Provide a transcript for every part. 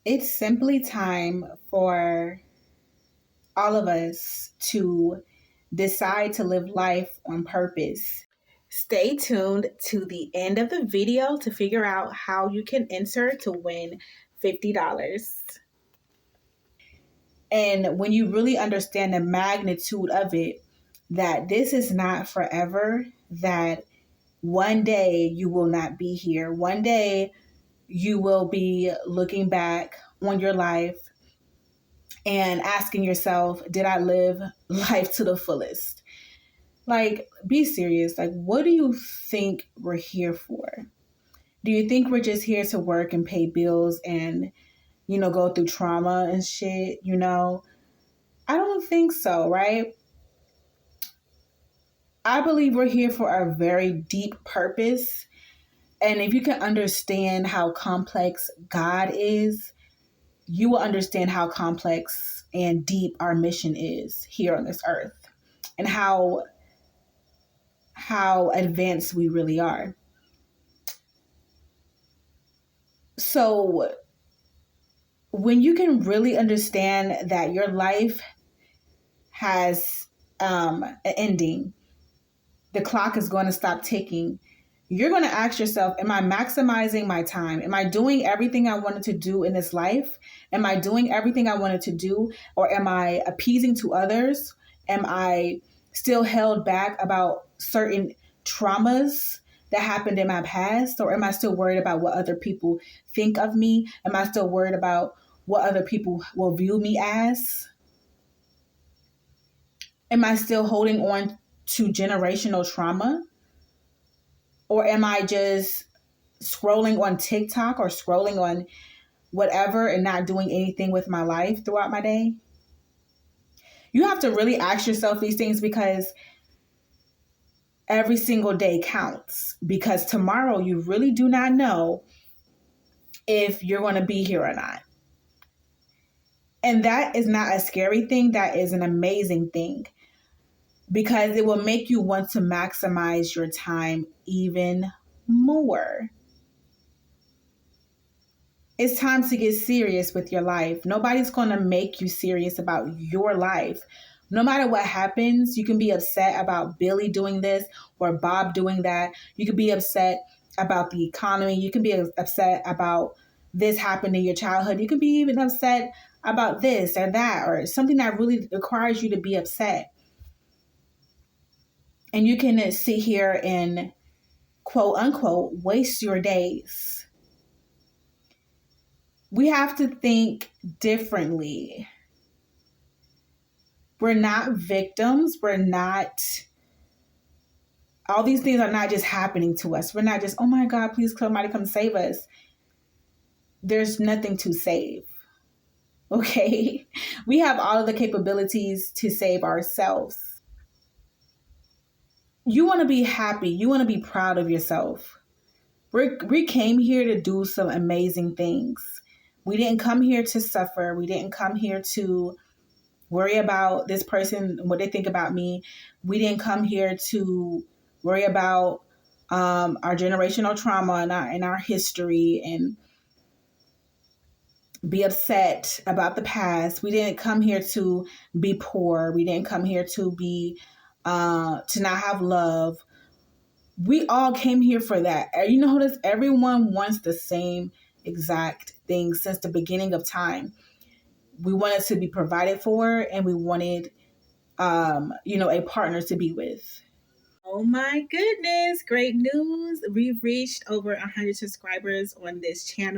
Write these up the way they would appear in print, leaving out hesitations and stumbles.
It's simply time for all of us to decide to live life on purpose. Stay tuned to the end of the video to figure out how you can enter to win $50. And when you really understand the magnitude of it, that this is not forever, that one day you will not be here. One day you will be looking back on your life and asking yourself, did I live life to the fullest? Like, be serious. Like, what do you think we're here for? Do you think we're just here to work and pay bills and, go through trauma and shit? I don't think so, right? I believe we're here for a very deep purpose. And if you can understand how complex God is, you will understand how complex and deep our mission is here on this earth, and how advanced we really are. So when you can really understand that your life has an ending, the clock is going to stop ticking, you're going to ask yourself, am I maximizing my time? Am I doing everything I wanted to do in this life? Am I doing everything I wanted to do? Or am I appeasing to others? Am I still held back about certain traumas that happened in my past? Or am I still worried about what other people think of me? Am I still worried about what other people will view me as? Am I still holding on to generational trauma? Or am I just scrolling on TikTok or scrolling on whatever and not doing anything with my life throughout my day? You have to really ask yourself these things, because every single day counts. Because tomorrow you really do not know if you're going to be here or not. And that is not a scary thing. That is an amazing thing, because it will make you want to maximize your time even more. It's time to get serious with your life. Nobody's going to make you serious about your life. No matter what happens, you can be upset about Billy doing this or Bob doing that. You can be upset about the economy. You can be upset about this happened in your childhood. You can be even upset about this or that, or something that really requires you to be upset. And you can sit here and, quote unquote, waste your days. We have to think differently. We're not victims. All these things are not just happening to us. We're not just, oh my God, please somebody come save us. There's nothing to save. Okay? We have all of the capabilities to save ourselves. You want to be happy. You want to be proud of yourself. We came here to do some amazing things. We didn't come here to suffer. We didn't come here to worry about this person, what they think about me. We didn't come here to worry about our generational trauma and our history and be upset about the past. We didn't come here to be poor. We didn't come here to be to not have love. We all came here for that. You notice everyone wants the same exact thing since the beginning of time. We wanted to be provided for, and we wanted, a partner to be with. Oh my goodness, great news. We've reached over 100 subscribers on this channel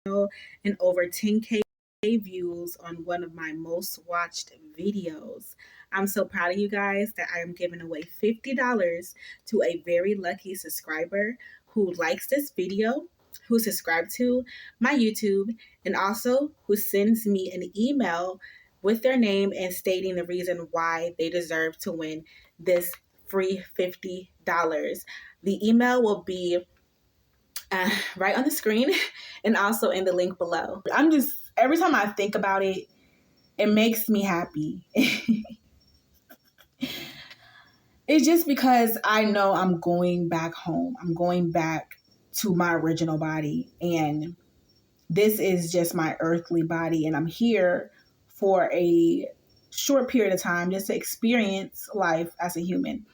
and over 10K views on one of my most watched videos. I'm so proud of you guys that I am giving away $50 to a very lucky subscriber who likes this video, who subscribed to my YouTube, and also who sends me an email with their name and stating the reason why they deserve to win this free $50. The email will be right on the screen and also in the link below. Every time I think about it, it makes me happy. It's just because I know I'm going back home. I'm going back to my original body. And this is just my earthly body. And I'm here for a short period of time just to experience life as a human.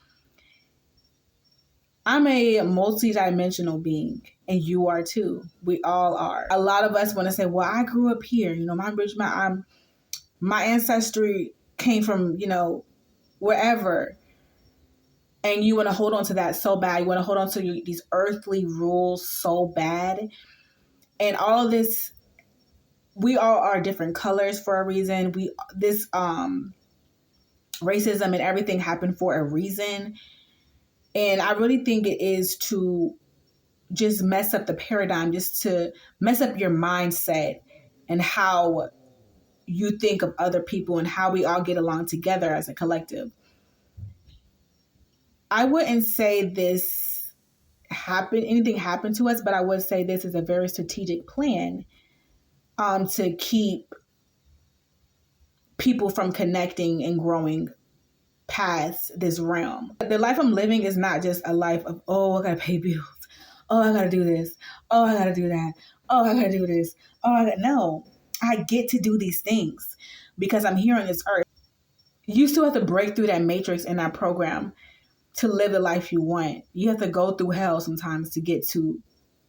I'm a multi-dimensional being, and you are too. We all are. A lot of us want to say, well, I grew up here. You know, my ancestry came from, you know, wherever. And you want to hold on to that so bad. You want to hold on to these earthly rules so bad. And all of this, we all are different colors for a reason. This racism and everything happened for a reason. And I really think it is to just mess up the paradigm, just to mess up your mindset and how you think of other people and how we all get along together as a collective. I wouldn't say anything happened to us, but I would say this is a very strategic plan to keep people from connecting and growing past this realm. The life I'm living is not just a life of, oh, I gotta pay bills. Oh, I gotta do this. Oh, I gotta do that. Oh, I gotta do this. No, I get to do these things because I'm here on this earth. You still have to break through that matrix in that program to live the life you want. You have to go through hell sometimes to get to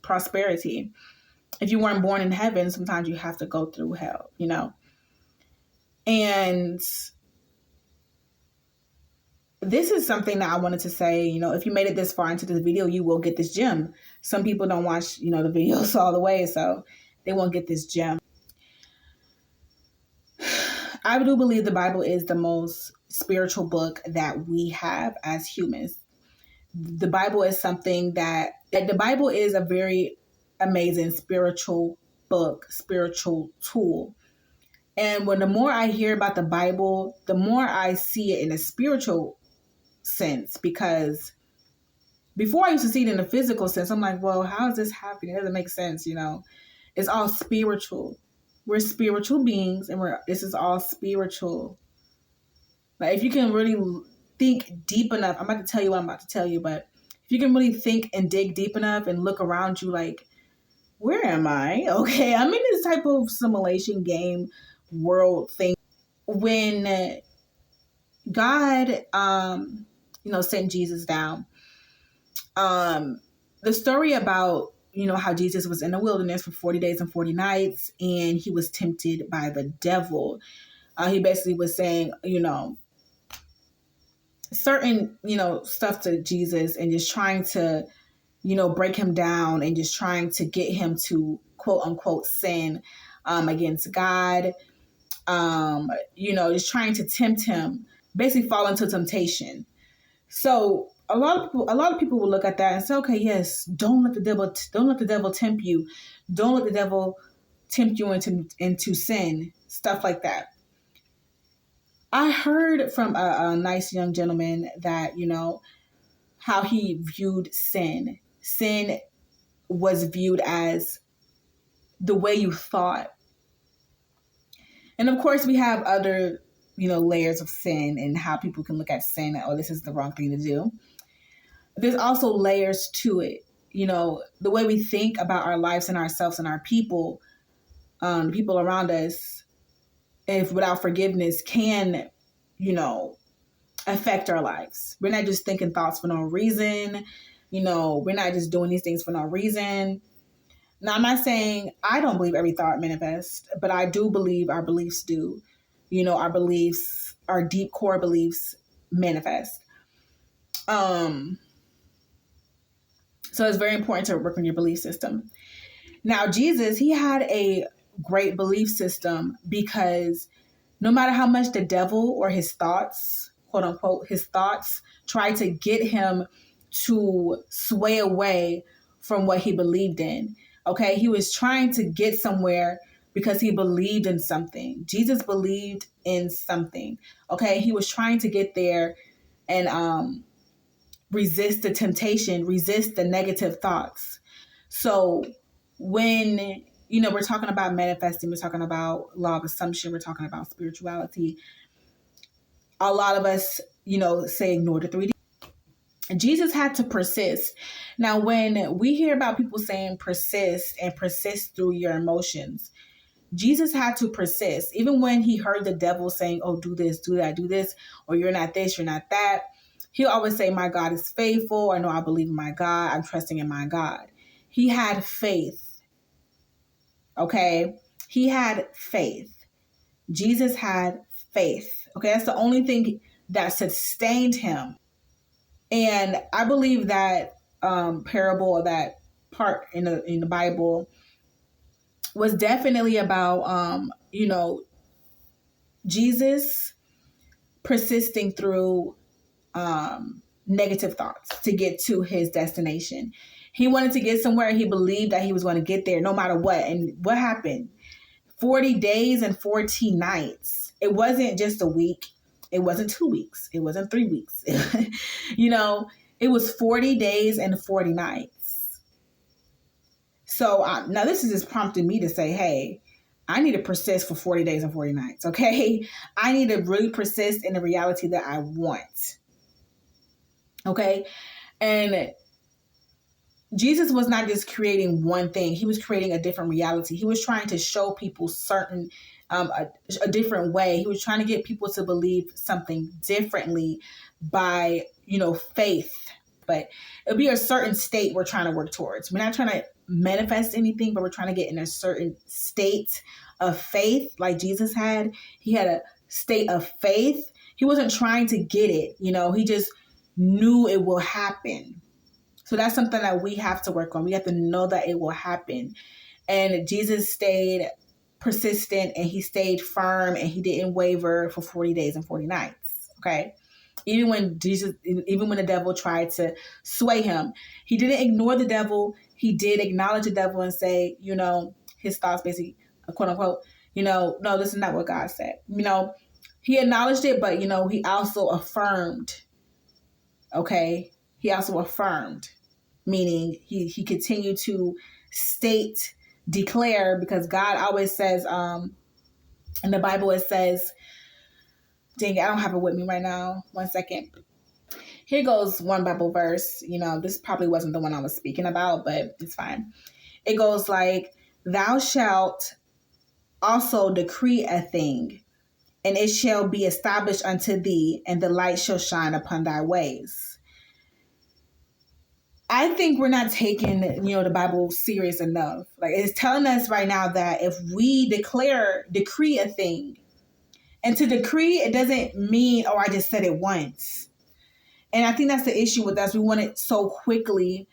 prosperity. If you weren't born in heaven, sometimes you have to go through hell, you know? And this is something that I wanted to say, you know, if you made it this far into this video, you will get this gem. Some people don't watch, you know, the videos all the way, so they won't get this gem. I do believe the Bible is the most spiritual book that we have as humans. The Bible is something the Bible is a very amazing spiritual book, spiritual tool. And the more I hear about the Bible, the more I see it in a spiritual sense, because before I used to see it in a physical sense. I'm like, well, how is this happening? It doesn't make sense, you know. It's all spiritual. We're spiritual beings, and this is all spiritual. Like, if you can really think deep enough, I'm about to tell you what I'm about to tell you, but if you can really think and dig deep enough and look around you like, where am I? Okay, I'm in this type of simulation game world thing. When God, you know, sent Jesus down, the story about, you know, how Jesus was in the wilderness for 40 days and 40 nights, and he was tempted by the devil. He basically was saying, you know, certain, you know, stuff to Jesus and just trying to, you know, break him down and just trying to get him to quote unquote sin against God. You know, just trying to tempt him, basically fall into temptation. So a lot of people will look at that and say, okay, yes, don't let the devil tempt you. Don't let the devil tempt you into sin, stuff like that. I heard from a nice young gentleman that, you know, how he viewed sin. Sin was viewed as the way you thought. And of course, we have other, you know, layers of sin and how people can look at sin. Oh, this is the wrong thing to do. There's also layers to it. You know, the way we think about our lives and ourselves and our people, the people around us, if without forgiveness can, you know, affect our lives. We're not just thinking thoughts for no reason. You know, we're not just doing these things for no reason. Now, I'm not saying I don't believe every thought manifests, but I do believe our beliefs do. You know, our beliefs, our deep core beliefs manifest. So it's very important to work on your belief system. Now, Jesus, he had a great belief system because no matter how much the devil or his thoughts, quote unquote, his thoughts try to get him to sway away from what he believed in. Okay, he was trying to get somewhere because he believed in something. Jesus believed in something. Okay, he was trying to get there and resist the temptation, resist the negative thoughts. So when, you know, we're talking about manifesting, we're talking about law of assumption, we're talking about spirituality, a lot of us, you know, say ignore the 3D. Jesus had to persist. Now, when we hear about people saying persist and persist through your emotions, Jesus had to persist. Even when he heard the devil saying, oh, do this, do that, do this, or you're not this, you're not that, he'll always say, my God is faithful. I know I believe in my God. I'm trusting in my God. He had faith. Okay? He had faith. Jesus had faith. Okay? That's the only thing that sustained him. And I believe that parable, or that part in the Bible, was definitely about Jesus persisting through negative thoughts to get to his destination. He wanted to get somewhere. He believed that he was going to get there no matter what. And what happened? 40 days and 40 nights. It wasn't just a week. It wasn't 2 weeks. It wasn't 3 weeks. It was 40 days and 40 nights. So now this is just prompting me to say, hey, I need to persist for 40 days and 40 nights, okay? I need to really persist in the reality that I want, okay? And Jesus was not just creating one thing. He was creating a different reality. He was trying to show people a different way. He was trying to get people to believe something differently by, faith. But it'll be a certain state we're trying to work towards. We're not trying to manifest anything, but we're trying to get in a certain state of faith like Jesus had. He had a state of faith. He wasn't trying to get it. He just knew it will happen. So that's something that we have to work on. We have to know that it will happen. And Jesus stayed persistent, and he stayed firm, and he didn't waver for 40 days and 40 nights. Okay. Even when the devil tried to sway him, he didn't ignore the devil. He did acknowledge the devil and say, his thoughts basically, quote unquote, no, this is not what God said. He acknowledged it, but, he also affirmed. Okay. He also affirmed, meaning he continued to declare, because God always says, in the Bible, it says, dang it, I don't have it with me right now. 1 second. Here goes one Bible verse. This probably wasn't the one I was speaking about, but it's fine. It goes like, thou shalt also decree a thing, and it shall be established unto thee, and the light shall shine upon thy ways. I think we're not taking, the Bible serious enough. Like, it's telling us right now that if we decree a thing, and to decree, it doesn't mean, I just said it once. And I think that's the issue with us. We want it so quickly.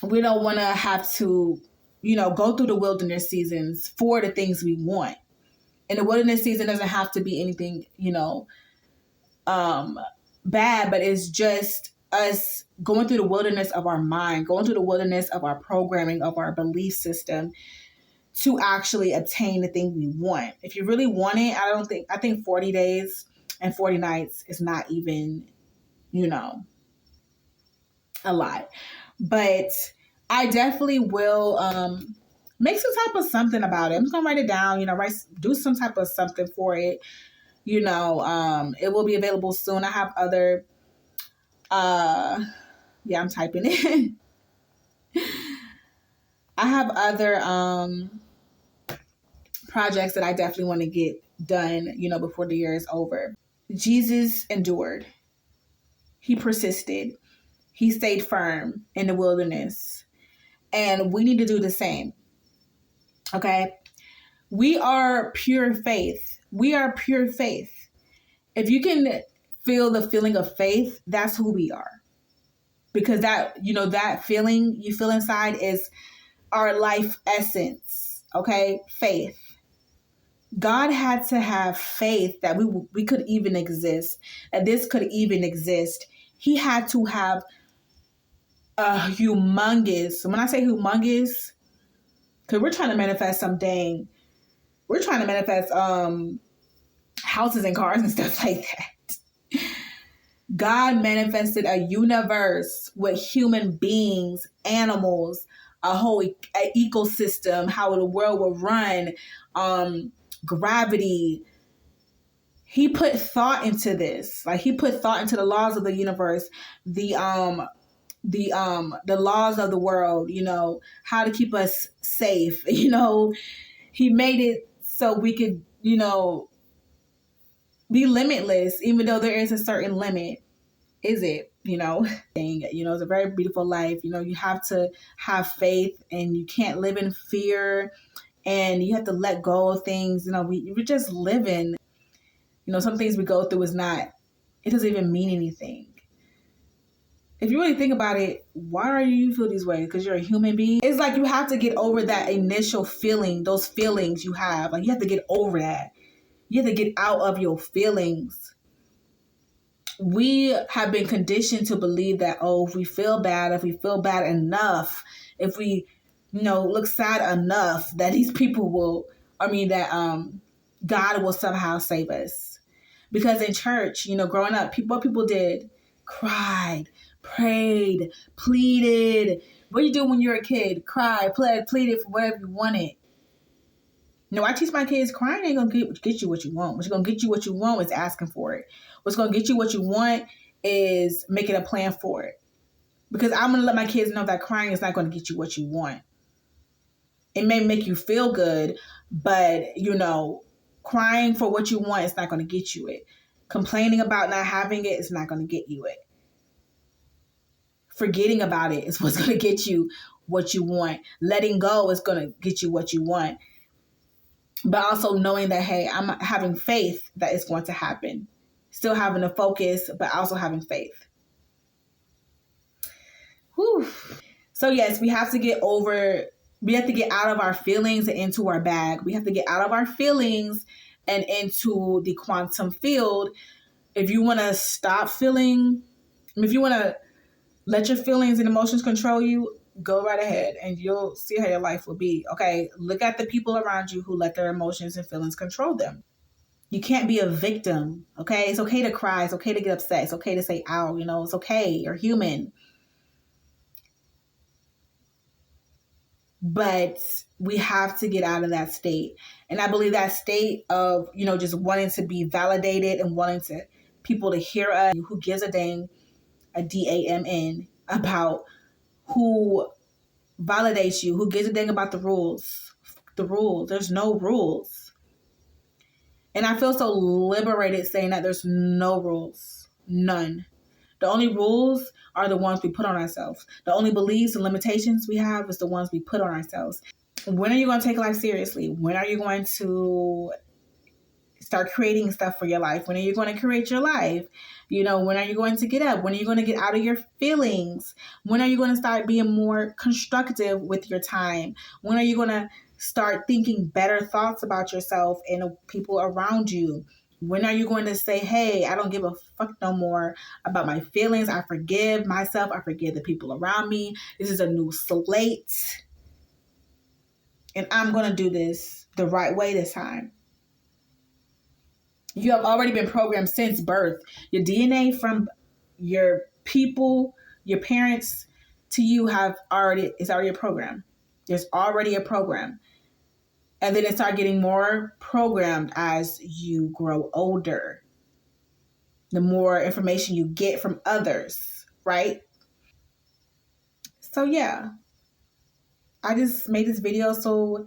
We don't want to have to, go through the wilderness seasons for the things we want. And the wilderness season doesn't have to be anything, bad, but it's just us going through the wilderness of our mind, going through the wilderness of our programming, of our belief system, to actually obtain the thing we want. If you really want it, I think 40 days and 40 nights is not even, a lot. But I definitely will make some type of something about it. I'm just gonna write it down, do some type of something for it. It will be available soon. I have other I'm typing it. I have other projects that I definitely want to get done, before the year is over. Jesus endured. He persisted. He stayed firm in the wilderness. And we need to do the same. Okay? We are pure faith. We are pure faith. If you can feel the feeling of faith, that's who we are. Because that feeling you feel inside is our life essence. Okay? Faith. God had to have faith that we could even exist, that this could even exist. He had to have a humongous, when I say humongous, because we're trying to manifest we're trying to manifest houses and cars and stuff like that. God manifested a universe with human beings, animals, a whole ecosystem, how the world will run, gravity, he put thought into this. Like, he put thought into the laws of the universe, the laws of the world, how to keep us safe. He made it so we could, be limitless, even though there is a certain limit. Is it, it's a very beautiful life. You have to have faith, and you can't live in fear, and you have to let go of things. We're just living. Some things we go through it doesn't even mean anything. If you really think about it, why do you feel these ways? Because you're a human being? It's like you have to get over that initial feeling, those feelings you have. Like, you have to get over that. You have to get out of your feelings. We have been conditioned to believe that, if we feel bad enough, if we, look sad enough, that these people God will somehow save us. Because in church, growing up, what people did, cried, prayed, pleaded. What do you do when you're a kid? Cried, pleaded for whatever you wanted. No, I teach my kids crying ain't going to get you what you want. What's going to get you what you want is asking for it. What's going to get you what you want is making a plan for it. Because I'm going to let my kids know that crying is not going to get you what you want. It may make you feel good, but, crying for what you want is not going to get you it. Complaining about not having it is not going to get you it. Forgetting about it is what's going to get you what you want. Letting go is going to get you what you want. But also knowing that, hey, I'm having faith that it's going to happen. Still having a focus, but also having faith. Whew. So yes, we have to get out of our feelings and into our bag. We have to get out of our feelings and into the quantum field. If you want to stop feeling, if you want to let your feelings and emotions control you, go right ahead and you'll see how your life will be. Okay, look at the people around you who let their emotions and feelings control them. You can't be a victim, okay? It's okay to cry. It's okay to get upset. It's okay to say, ow, it's okay. You're human. But we have to get out of that state. And I believe that state of, just wanting to be validated and wanting people to hear us, who gives a dang, a DAMN, about who validates you, who gives a dang about the rules. There's no rules. And I feel so liberated saying that there's no rules. None. The only rules are the ones we put on ourselves. The only beliefs and limitations we have is the ones we put on ourselves. When are you going to take life seriously? When are you going to start creating stuff for your life? When are you going to create your life? When are you going to get up? When are you going to get out of your feelings? When are you going to start being more constructive with your time? When are you going to start thinking better thoughts about yourself and the people around you? When are you going to say, hey, I don't give a fuck no more about my feelings. I forgive myself. I forgive the people around me. This is a new slate. And I'm going to do this the right way this time. You have already been programmed since birth. Your DNA from your people, your parents to you is already a program. There's already a program. And then it starts getting more programmed as you grow older. The more information you get from others, right? So yeah, I just made this video so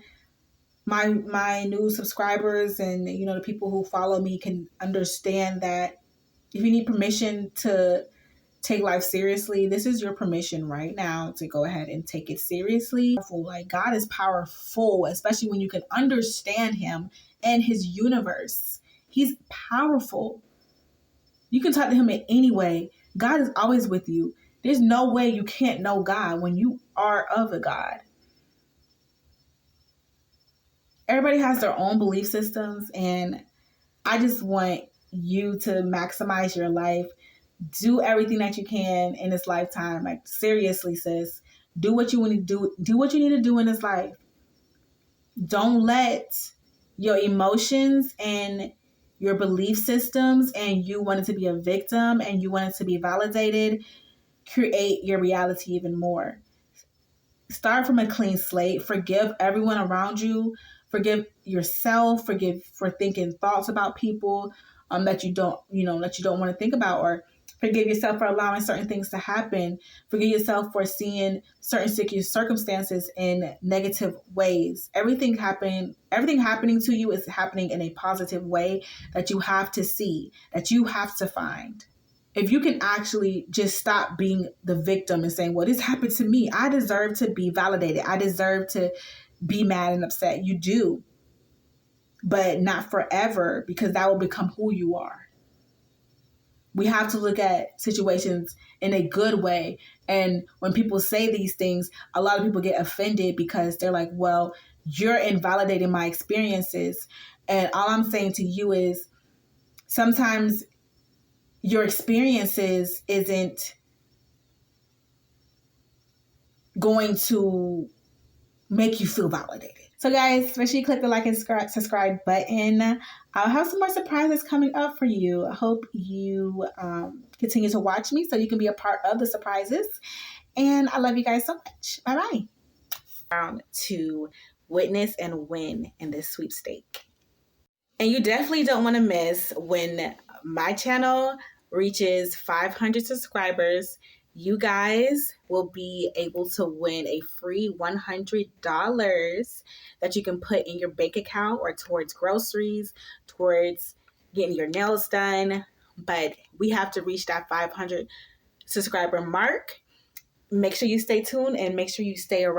my new subscribers and the people who follow me can understand that if you need permission to take life seriously, this is your permission right now to go ahead and take it seriously. Like, God is powerful, especially when you can understand him and his universe. He's powerful. You can talk to him in any way. God is always with you. There's no way you can't know God when you are of a God. Everybody has their own belief systems, and I just want you to maximize your life. Do everything that you can in this lifetime. Like, seriously, sis, do what you want to do. Do what you need to do in this life. Don't let your emotions and your belief systems and you wanting to be a victim and you wanting to be validated create your reality even more. Start from a clean slate. Forgive everyone around you. Forgive yourself. Forgive for thinking thoughts about people that you don't want to think about, or forgive yourself for allowing certain things to happen. Forgive yourself for seeing certain circumstances in negative ways. Everything happening to you is happening in a positive way that you have to see, that you have to find. If you can actually just stop being the victim and saying, well, this happened to me, I deserve to be validated, I deserve to be mad and upset. You do, but not forever, because that will become who you are. We have to look at situations in a good way. And when people say these things, a lot of people get offended because they're like, well, you're invalidating my experiences. And all I'm saying to you is, sometimes your experiences isn't going to make you feel validated. So guys, make sure you click the like and subscribe button. I'll have some more surprises coming up for you. I hope you continue to watch me so you can be a part of the surprises. And I love you guys so much. Bye-bye. To witness and win in this sweepstake. And you definitely don't want to miss when my channel reaches 500 subscribers. You guys will be able to win a free $100 that you can put in your bank account or towards groceries, towards getting your nails done. But we have to reach that 500 subscriber mark. Make sure you stay tuned and make sure you stay around.